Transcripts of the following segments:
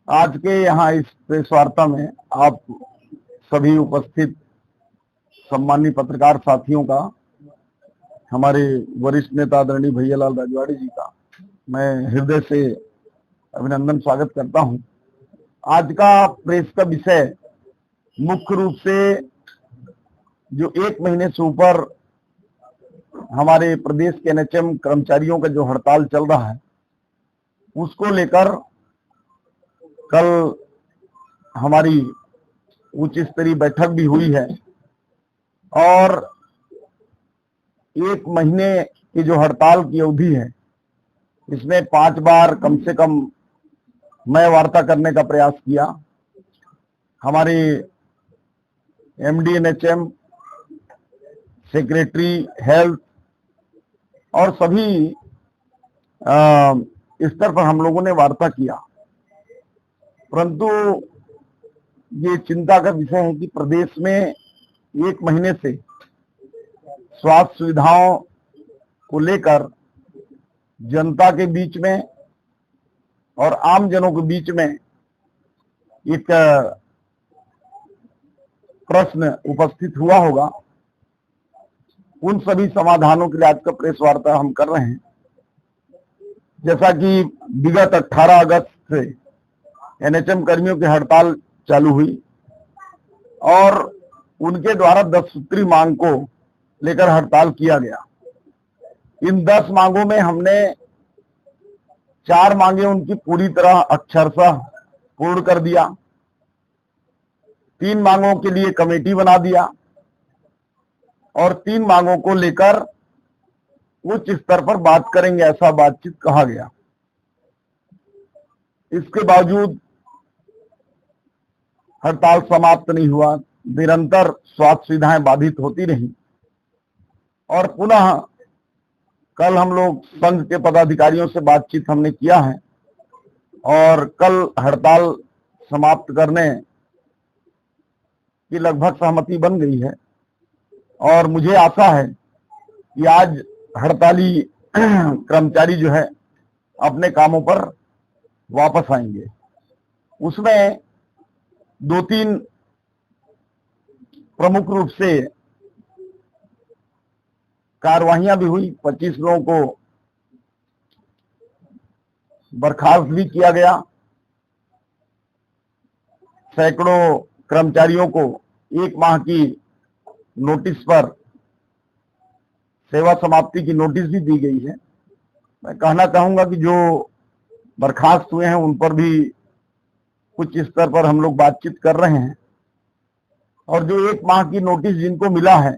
आज के यहाँ इस प्रेस वार्ता में आप सभी उपस्थित सम्मानित पत्रकार साथियों का, हमारे वरिष्ठ नेता आदरणीय भैयालाल राजवाड़े जी का मैं हृदय से अभिनंदन स्वागत करता हूं। आज का प्रेस का विषय मुख्य रूप से जो 1 महीने से ऊपर हमारे प्रदेश के एनएचएम कर्मचारियों का जो हड़ताल चल रहा है उसको लेकर कल हमारी उच्च स्तरीय बैठक भी हुई है और 1 महीने की जो हड़ताल की अवधि है इसमें 5 बार कम से कम मैं वार्ता करने का प्रयास किया। हमारे एमडी एनएचएम, सेक्रेटरी हेल्थ और सभी स्तर पर हम लोगों ने वार्ता किया, परंतु ये चिंता का विषय है कि प्रदेश में 1 महीने से स्वास्थ्य सुविधाओं को लेकर जनता के बीच में और आम जनों के बीच में एक प्रश्न उपस्थित हुआ होगा। उन सभी समाधानों के लिए आज का प्रेस वार्ता हम कर रहे हैं। जैसा कि विगत 18 अगस्त से एनएचएम कर्मियों की हड़ताल चालू हुई और उनके द्वारा 10 सूत्री मांग को लेकर हड़ताल किया गया। इन 10 मांगों में हमने 4 मांगे उनकी पूरी तरह अक्षरशः पूर्ण कर दिया। 3 मांगों के लिए कमेटी बना दिया और 3 मांगों को लेकर उच्च स्तर पर बात करेंगे, ऐसा बातचीत कहा गया। इसके बावजूद हड़ताल समाप्त नहीं हुआ, निरंतर स्वास्थ्य सुविधाएं बाधित होती रही और पुनः कल हम लोग संघ के पदाधिकारियों से बातचीत हमने किया है और कल हड़ताल समाप्त करने की लगभग सहमति बन गई है और मुझे आशा है कि आज हड़ताली कर्मचारी जो है अपने कामों पर वापस आएंगे। उसमें 2-3 प्रमुख रूप से कार्रवाइयां भी हुई। 25 लोगों को बर्खास्त भी किया गया। सैकड़ों कर्मचारियों को 1 माह की नोटिस पर सेवा समाप्ति की नोटिस भी दी गई है। मैं कहना चाहूंगा कि जो बर्खास्त हुए हैं उन पर भी कुछ स्तर पर हम लोग बातचीत कर रहे हैं और जो 1 माह की नोटिस जिनको मिला है,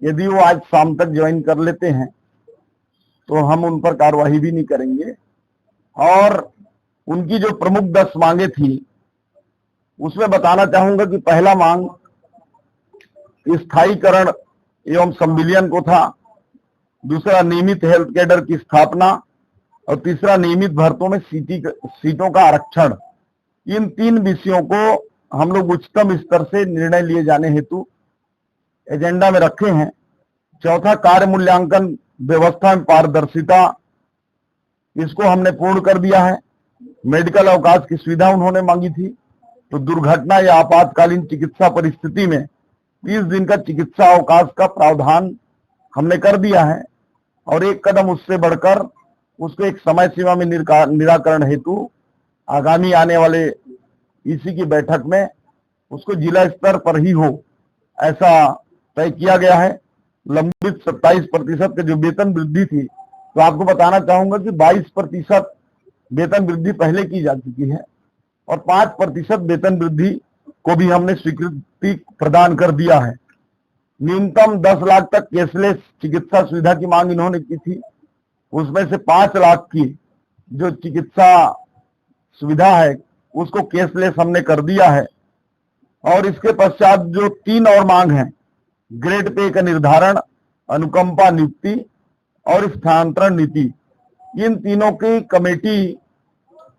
यदि वो आज शाम तक ज्वाइन कर लेते हैं तो हम उन पर कार्रवाई भी नहीं करेंगे। और उनकी जो प्रमुख 10 मांगे थी उसमें बताना चाहूंगा कि पहला मांग स्थायीकरण एवं संविलियन को था, दूसरा नियमित हेल्थ कैडर की स्थापना और तीसरा नियमित भर्तियों में सीटों का आरक्षण। इन 3 विषयों को हम लोग उच्चतम स्तर से निर्णय लिए जाने हेतु एजेंडा में रखे हैं। चौथा, कार्य मूल्यांकन व्यवस्था में पारदर्शिता, इसको हमने पूर्ण कर दिया है। मेडिकल अवकाश की सुविधा उन्होंने मांगी थी, तो दुर्घटना या आपातकालीन चिकित्सा परिस्थिति में 30 दिन का चिकित्सा अवकाश का प्रावधान हमने कर दिया है और एक कदम उससे बढ़कर उसको एक समय सीमा में निराकरण हेतु आगामी आने वाले इसी की बैठक में उसको जिला स्तर पर ही हो, ऐसा तय किया गया है। लंबित 27% के जो वेतन वृद्धि थी, तो आपको बताना चाहूंगा कि 22% वेतन वृद्धि पहले की जा चुकी है और 5% वेतन वृद्धि को भी हमने स्वीकृति प्रदान कर दिया है। न्यूनतम 10 लाख तक कैशलेस चिकित्सा सुविधा की मांग इन्होंने की थी, उसमें से 5 लाख की जो चिकित्सा सुविधा है उसको कैशलेस हमने कर दिया है। और इसके पश्चात जो 3 और मांग हैं, ग्रेड पे का निर्धारण, अनुकंपा नियुक्ति और स्थानांतरण नीति, इन तीनों की कमेटी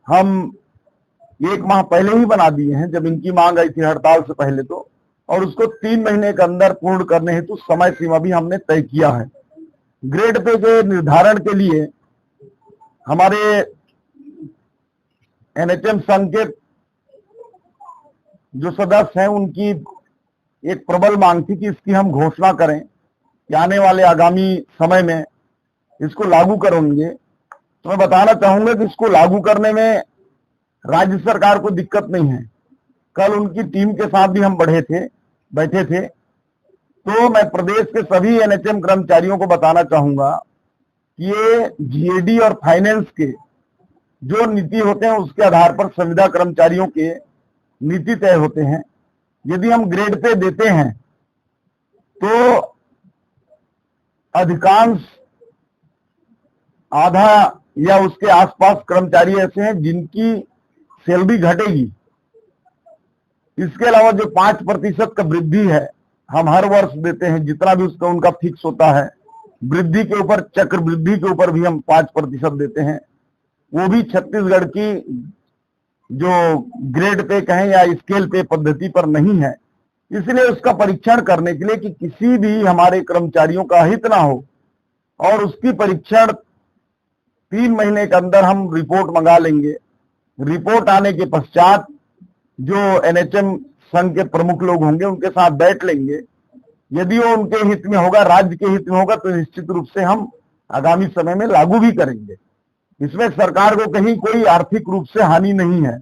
हम 1 माह पहले ही बना दिए हैं जब इनकी मांग आई थी हड़ताल से पहले तो, और उसको 3 महीने के अंदर पूर्ण करने हेतु समय सीमा भी हमने तय किया है। ग्रेड पे के निर्धारण के लिए हमारे एनएचएम संघ के जो सदस्य हैं उनकी एक प्रबल मांग थी कि इसकी हम घोषणा करें कि आने वाले आगामी समय में इसको लागू करेंगे। तो मैं बताना चाहूंगा कि इसको लागू करने में राज्य सरकार को दिक्कत नहीं है। कल उनकी टीम के साथ भी हम बैठे थे। तो मैं प्रदेश के सभी एनएचएम कर्मचारियों को बताना चाहूंगा कि ये जीएडी और फाइनेंस के जो नीति होते हैं उसके आधार पर संविदा कर्मचारियों के नीति तय होते हैं। यदि हम ग्रेड पे देते हैं तो अधिकांश आधा या उसके आसपास कर्मचारी ऐसे हैं जिनकी सैलरी घटेगी। इसके अलावा जो 5% का वृद्धि है हम हर वर्ष देते हैं, जितना भी उसका उनका फिक्स होता है, वृद्धि के ऊपर चक्र वृद्धि के ऊपर भी हम 5% देते हैं। वो भी छत्तीसगढ़ की जो ग्रेड पे कहें या स्केल पे पद्धति पर नहीं है। इसलिए उसका परीक्षण करने के लिए कि किसी भी हमारे कर्मचारियों का हित ना हो, और उसकी परीक्षण 3 महीने के अंदर हम रिपोर्ट मंगा लेंगे। रिपोर्ट आने के पश्चात जो एनएचएम संघ के प्रमुख लोग होंगे उनके साथ बैठ लेंगे। यदि वो उनके हित में होगा, राज्य के हित में होगा, तो निश्चित रूप से हम आगामी समय में लागू भी करेंगे। इसमें सरकार को कहीं कोई आर्थिक रूप से हानि नहीं है।